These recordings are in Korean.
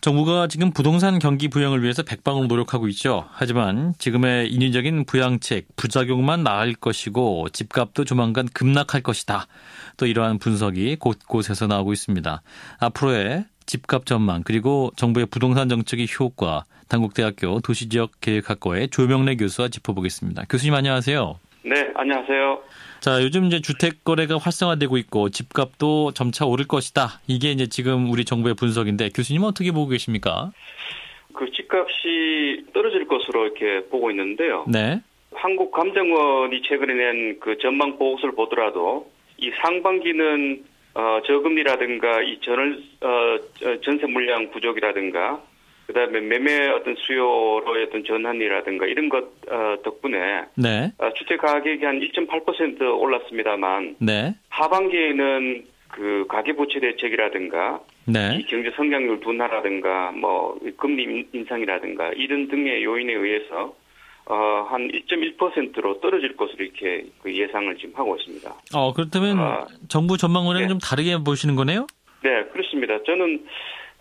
정부가 지금 부동산 경기 부양을 위해서 백방으로 노력하고 있죠. 하지만 지금의 인위적인 부양책, 부작용만 나을 것이고 집값도 조만간 급락할 것이다. 또 이러한 분석이 곳곳에서 나오고 있습니다. 앞으로의 집값 전망 그리고 정부의 부동산 정책의 효과, 단국대학교 도시지역계획학과의 조명래 교수와 짚어보겠습니다. 교수님 안녕하세요. 네, 안녕하세요. 자, 요즘 이제 주택 거래가 활성화되고 있고 집값도 점차 오를 것이다. 이게 이제 지금 우리 정부의 분석인데 교수님은 어떻게 보고 계십니까? 그 집값이 떨어질 것으로 이렇게 보고 있는데요. 네. 한국감정원이 최근에 낸 그 전망 보고서를 보더라도 이 상반기는 저금리라든가 이 전세 물량 부족이라든가 그다음에 매매 어떤 수요로의 어떤 전환이라든가 이런 것 덕분에 네. 주택 가격이 한 1.8% 올랐습니다만 네. 하반기에는 그 가계부채 대책이라든가 네. 이 경제 성장률 둔화라든가 뭐 금리 인상이라든가 이런 등의 요인에 의해서 한 1.1%로 떨어질 것으로 이렇게 그 예상을 지금 하고 있습니다. 그렇다면 정부 전망원은 네. 좀 다르게 보시는 거네요? 네, 그렇습니다. 저는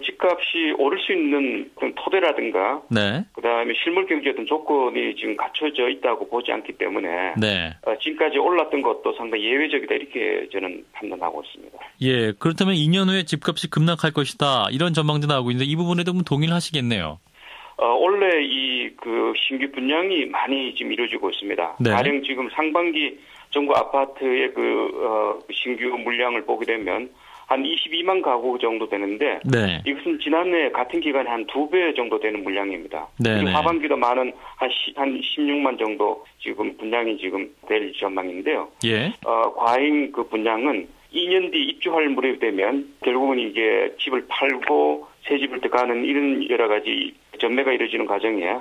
집값이 오를 수 있는 그런 토대라든가, 네. 그다음에 실물 경제 어떤 조건이 지금 갖춰져 있다고 보지 않기 때문에, 네. 지금까지 올랐던 것도 상당히 예외적이다 이렇게 저는 판단하고 있습니다. 예, 그렇다면 2년 후에 집값이 급락할 것이다 이런 전망도 나오고 있는데 이 부분에도 동의를 하시겠네요. 원래 이 그 신규 분양이 많이 지금 이루어지고 있습니다. 네. 가령 지금 상반기 정부 아파트의 신규 물량을 보게 되면 한 22만 가구 정도 되는데 네. 이것은 지난해 같은 기간에 한 2배 정도 되는 물량입니다. 네. 그리고 하반기도 많은 한 16만 정도 지금 분양이 지금 될 전망인데요. 예. 과잉 그 분양은 2년 뒤 입주할 무렵이 되면 결국은 이게 집을 팔고 새 집을 들어가는 이런 여러 가지 전매가 이루어지는 과정에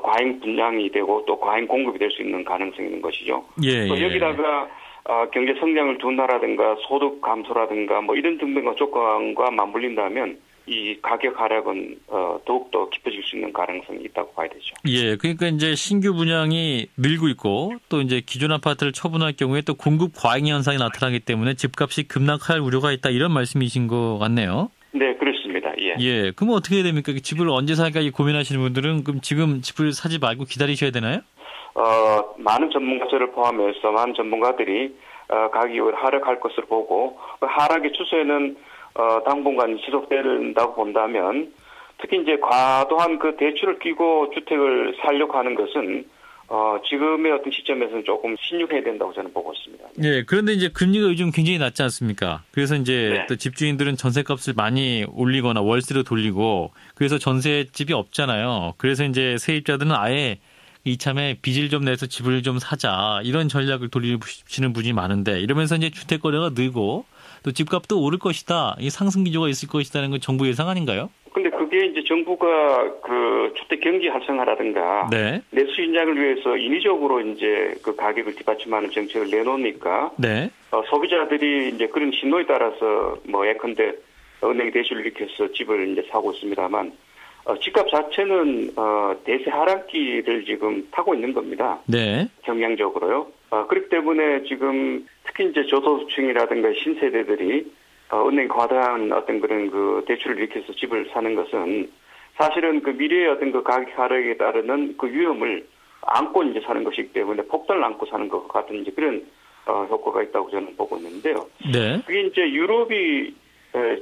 과잉 분양이 되고 또 과잉 공급이 될 수 있는 가능성이 있는 것이죠. 예. 또 여기다가 경제 성장을 둔화라든가 소득 감소라든가 뭐 이런 등등의 조건과 맞물린다면 이 가격 하락은 더욱더 깊어질 수 있는 가능성이 있다고 봐야 되죠. 예, 그러니까 이제 신규 분양이 늘고 있고 또 이제 기존 아파트를 처분할 경우에 또 공급 과잉 현상이 나타나기 때문에 집값이 급락할 우려가 있다 이런 말씀이신 것 같네요. 네, 그렇습니다. 예. 예, 그럼 어떻게 해야 됩니까? 집을 언제 살까 고민하시는 분들은 그럼 지금 집을 사지 말고 기다리셔야 되나요? 많은 전문가들을 포함해서 많은 전문가들이 가격이 하락할 것으로 보고 그 하락의 추세는 당분간 지속된다고 본다면 특히 이제 과도한 그 대출을 끼고 주택을 살려고 하는 것은 지금의 어떤 시점에서는 조금 신중해야 된다고 저는 보고 있습니다. 예, 그런데 이제 금리가 요즘 굉장히 낮지 않습니까? 그래서 이제 네. 또 집주인들은 전세값을 많이 올리거나 월세로 돌리고 그래서 전세집이 없잖아요. 그래서 이제 세입자들은 아예 이참에 빚을 좀 내서 집을 좀 사자 이런 전략을 돌리시는 분이 많은데 이러면서 이제 주택 거래가 늘고 또 집값도 오를 것이다. 이 상승 기조가 있을 것이다는 건 정부 예상 아닌가요? 근데 그게 이제 정부가 그 주택 경기 활성화라든가 네. 내수 인장을 위해서 인위적으로 이제 그 가격을 뒷받침하는 정책을 내놓으니까 네. 소비자들이 이제 그런 신호에 따라서 뭐 예컨대 은행 대출을 일으켜서 집을 이제 사고 있습니다만 집값 자체는 대세 하락기를 지금 타고 있는 겁니다. 네. 경향적으로요. 그렇기 때문에 지금 특히 이제 저소득층이라든가 신세대들이 은행 과다한 어떤 그런 그 대출을 일으켜서 집을 사는 것은 사실은 그 미래의 어떤 그 가격 하락에 따르는 그 위험을 안고 이제 사는 것이기 때문에 폭탄을 안고 사는 것 같은 이제 그런 효과가 있다고 저는 보고 있는데요. 네. 그게 이제 유럽이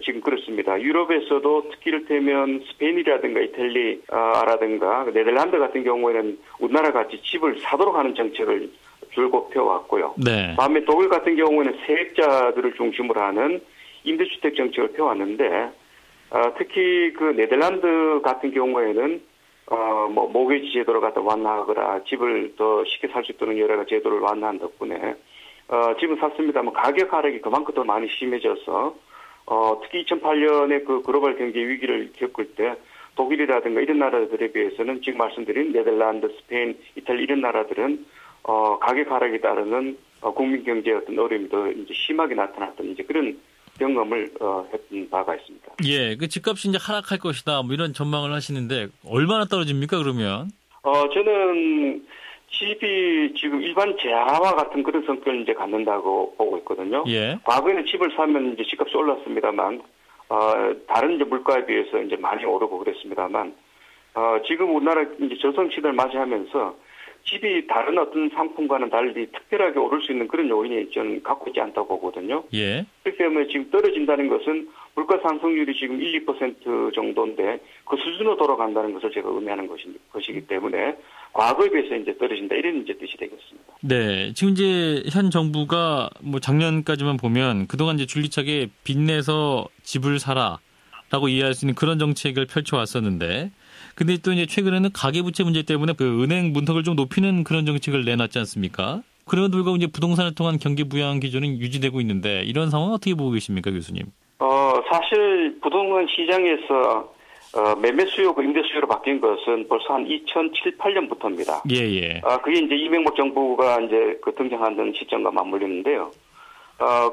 지금 그렇습니다. 유럽에서도 특히 이를테면 스페인이라든가 이탈리아라든가 네덜란드 같은 경우에는 우리나라 같이 집을 사도록 하는 정책을 줄곧 펴왔고요. 네. 반면 독일 같은 경우에는 세입자들을 중심으로 하는 임대주택 정책을 펴왔는데 특히 그 네덜란드 같은 경우에는 뭐 모기지 제도를 갖다 완화하거나 집을 더 쉽게 살 수 있도록 여러 가지 제도를 완화한 덕분에 집은 샀습니다만 가격 하락이 그만큼 더 많이 심해져서 특히 2008년에 그 글로벌 경제 위기를 겪을 때 독일이라든가 이런 나라들에 비해서는 지금 말씀드린 네덜란드, 스페인, 이탈리아 이런 나라들은 가격 하락에 따르는 국민 경제의 어떤 어려움이 더 이제 심하게 나타났던 이제 그런 경험을 했던 바가 있습니다. 예, 그 집값이 이제 하락할 것이다, 뭐 이런 전망을 하시는데 얼마나 떨어집니까, 그러면? 저는 집이 지금 일반 재화와 같은 그런 성격을 이제 갖는다고 보고 있거든요. 예. 과거에는 집을 사면 이제 집값이 올랐습니다만, 다른 이제 물가에 비해서 이제 많이 오르고 그랬습니다만, 지금 우리나라 이제 저성 시대를 맞이하면서 집이 다른 어떤 상품과는 달리 특별하게 오를 수 있는 그런 요인이 저는 갖고 있지 않다고 보거든요. 예. 그렇기 때문에 지금 떨어진다는 것은 물가 상승률이 지금 1~2% 정도인데 그 수준으로 돌아간다는 것을 제가 의미하는 것이기 때문에 과거에 비해서 이제 떨어진다 이런 이제 뜻이 되겠습니다. 네, 지금 이제 현 정부가 뭐 작년까지만 보면 그동안 이제 줄기차게 빚내서 집을 사라라고 이해할 수 있는 그런 정책을 펼쳐왔었는데, 근데 또 이제 최근에는 가계부채 문제 때문에 그 은행 문턱을 좀 높이는 그런 정책을 내놨지 않습니까? 그럼에도 불구하고 이제 부동산을 통한 경기 부양 기조는 유지되고 있는데 이런 상황 어떻게 보고 계십니까, 교수님? 사실 부동산 시장에서 매매 수요가 임대 수요로 바뀐 것은 벌써 한 2007, 8년부터입니다. 예. 그게 이제 이명박 정부가 이제 그 등장하는 시점과 맞물리는데요.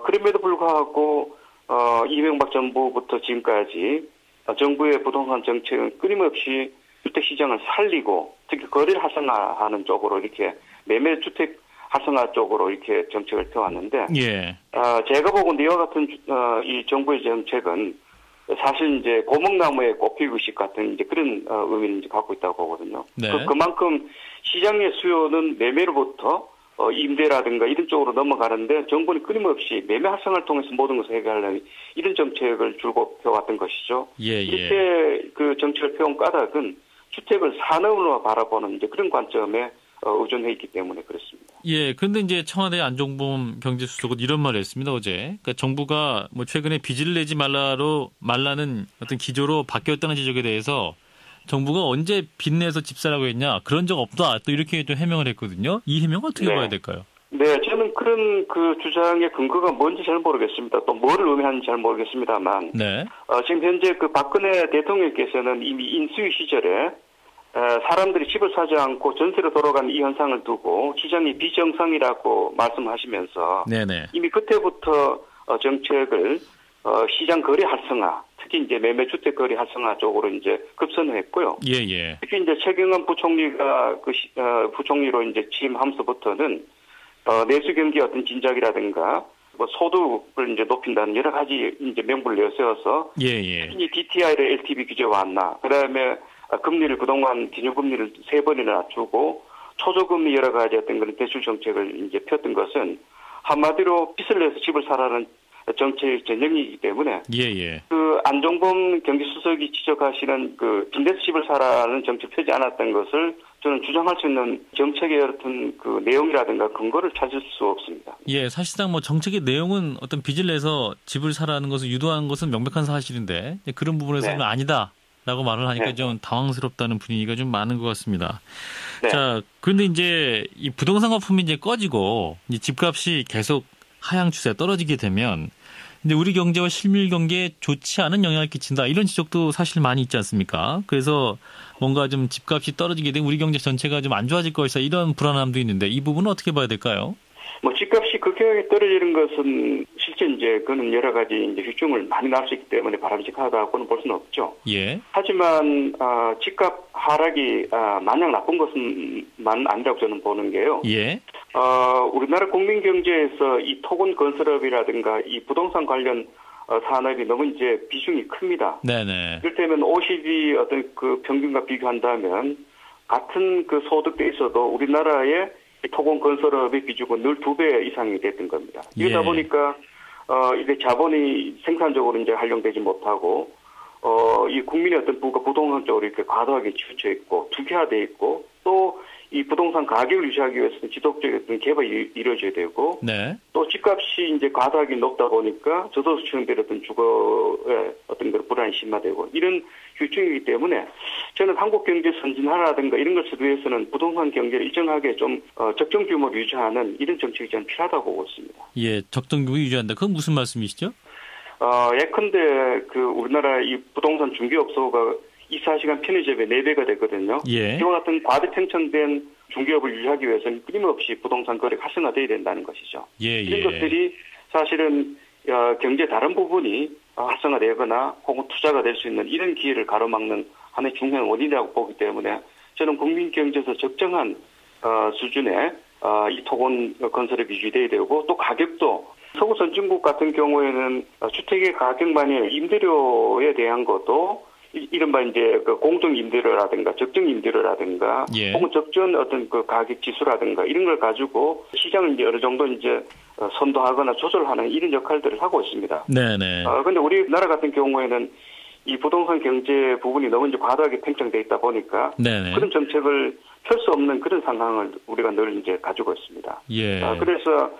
그럼에도 불구하고 이명박 정부부터 지금까지 정부의 부동산 정책은 끊임없이 주택 시장을 살리고 특히 거래를 활성화하는 쪽으로 이렇게 매매 주택 활성화 쪽으로 이렇게 정책을 펴왔는데, 예. 제가 보고 이와 같은 이 정부의 정책은 사실 이제 고목나무에 꽃피우식 같은 이제 그런 의미를 이제 갖고 있다고 보거든요. 네. 그만큼 시장의 수요는 매매로부터 임대라든가 이런 쪽으로 넘어가는데 정부는 끊임없이 매매 활성화를 통해서 모든 것을 해결하려는 이런 정책을 줄곧 펴왔던 것이죠. 예. 이렇게 그 정책을 펴온 까닭은 주택을 산업으로 바라보는 이제 그런 관점에 의존해 있기 때문에 그렇습니다. 예, 그런데 이제 청와대 안종범 경제수석은 이런 말을 했습니다, 어제. 그러니까 정부가 뭐 최근에 빚을 내지 말라는 어떤 기조로 바뀌었다는 지적에 대해서 정부가 언제 빚내서 집 사라고 했냐, 그런 적 없다, 또 이렇게 좀 해명을 했거든요. 이 해명 어떻게 봐야 될까요? 네, 저는 그런 그 주장의 근거가 뭔지 잘 모르겠습니다. 또 뭐를 의미하는지 잘 모르겠습니다만, 네. 지금 현재 그 박근혜 대통령께서는 이미 인수위 시절에 사람들이 집을 사지 않고 전세로 돌아가는 이 현상을 두고 시장이 비정상이라고 말씀하시면서 네네. 이미 그때부터 정책을 시장 거래 활성화, 특히 이제 매매 주택 거래 활성화 쪽으로 이제 급선을 했고요. 예. 특히 이제 최경환 부총리가 부총리로 이제 취임하면서부터는 내수 경기 어떤 진작이라든가 뭐 소득을 이제 높인다는 여러 가지 이제 명분을 내세워서 예. 특히 DTI를 LTV 규제 완화, 그다음에 금리를 그동안 기준금리를 3번이나 낮추고 초저금리 여러 가지 어떤 그런 대출 정책을 이제 폈던 것은 한마디로 빚을 내서 집을 사라는 정책 전형이기 때문에 예. 그 안종범 경기수석이 지적하시는 그 빚내서 집을 사라는 정책 펴지 않았던 것을 저는 주장할 수 있는 정책의 어떤 그 내용이라든가 근거를 찾을 수 없습니다. 예, 사실상 뭐 정책의 내용은 어떤 빚을 내서 집을 사라는 것을 유도하는 것은 명백한 사실인데 그런 부분에서는 네. 아니다라고 말을 하니까 네. 좀 당황스럽다는 분위기가 좀 많은 것 같습니다. 네. 자, 그런데 이제 이 부동산 거품이 이제 꺼지고 이제 집값이 계속 하향 추세 떨어지게 되면 근데 우리 경제와 실물 경제에 좋지 않은 영향을 끼친다, 이런 지적도 사실 많이 있지 않습니까? 그래서 뭔가 좀 집값이 떨어지게 되면 우리 경제 전체가 좀 안 좋아질 것이다, 이런 불안함도 있는데 이 부분은 어떻게 봐야 될까요? 뭐 집값이 급격하게 떨어지는 것은 실제 이제 그는 여러 가지 이제 휴증을 많이 날 수 있기 때문에 바람직하다고는 볼 수는 없죠. 예. 하지만 집값 하락이 마냥 나쁜 것은만 아니라고 저는 보는 게요. 예. 우리나라 국민 경제에서 이 토건 건설업이라든가 이 부동산 관련 산업이 너무 이제 비중이 큽니다. 네네. 이를테면 OECD 어떤 그 평균과 비교한다면 같은 그 소득대에 있어도 우리나라의 토건 건설업의 비중은 늘 2배 이상이 됐던 겁니다. 이러다 예. 보니까 이제 자본이 생산적으로 이제 활용되지 못하고 이 국민의 어떤 부가 부동산 쪽으로 이렇게 과도하게 치우쳐 있고 투기화돼 있고 또 이 부동산 가격을 유지하기 위해서는 지속적인 어떤 개발이 이루어져야 되고 네. 또 집값이 이제 과다하게 높다 보니까 저소득층들의 어떤 주거의 어떤 그런 불안이 심화되고 이런 휴증이기 때문에 저는 한국 경제 선진화라든가 이런 것을 위해서는 부동산 경제를 일정하게 좀 적정 규모를 유지하는 이런 정책이 저는 필요하다고 보고 있습니다. 예, 적정 규모 유지한다. 그건 무슨 말씀이시죠? 예컨대 그 우리나라 이 부동산 중개업소가 24시간 편의점의 4배가 됐거든요. 예. 이와 같은 과대 팽창된 중개업을 유지하기 위해서는 끊임없이 부동산 거래가 활성화돼야 된다는 것이죠. 예. 이런 것들이 사실은 경제 다른 부분이 활성화되거나 혹은 투자가 될 수 있는 이런 기회를 가로막는 하나의 중요한 원인이라고 보기 때문에 저는 국민 경제에서 적정한 수준의 이 토건 건설업이 유지돼야 되고 또 가격도 서구 선진국 같은 경우에는 주택의 가격만이 임대료에 대한 것도 이른바 이제 그 공정 임대료라든가 적정 임대료라든가 예. 혹은 적정 어떤 그 가격 지수라든가 이런 걸 가지고 시장을 이제 어느 정도 이제 선도하거나 조절하는 이런 역할들을 하고 있습니다. 네네. 근데 우리나라 같은 경우에는 이 부동산 경제 부분이 너무 이제 과도하게 팽창돼 있다 보니까 네네. 그런 정책을 펼 수 없는 그런 상황을 우리가 늘 이제 가지고 있습니다. 예. 그래서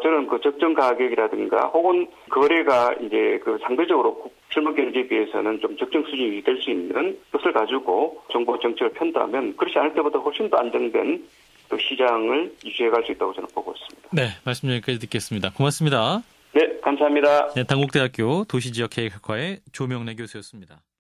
저는 그 적정 가격이라든가 혹은 거래가 이제 그 상대적으로 실물 경제에 비해서는 좀 적정 수준이 될 수 있는 것을 가지고 정부 정책을 편다면 그렇지 않을 때보다 훨씬 더 안정된 또 시장을 유지해갈 수 있다고 저는 보고 있습니다. 네, 말씀 여기까지 듣겠습니다. 고맙습니다. 네, 감사합니다. 네, 당국대학교 도시지역계획학과의 조명래 교수였습니다.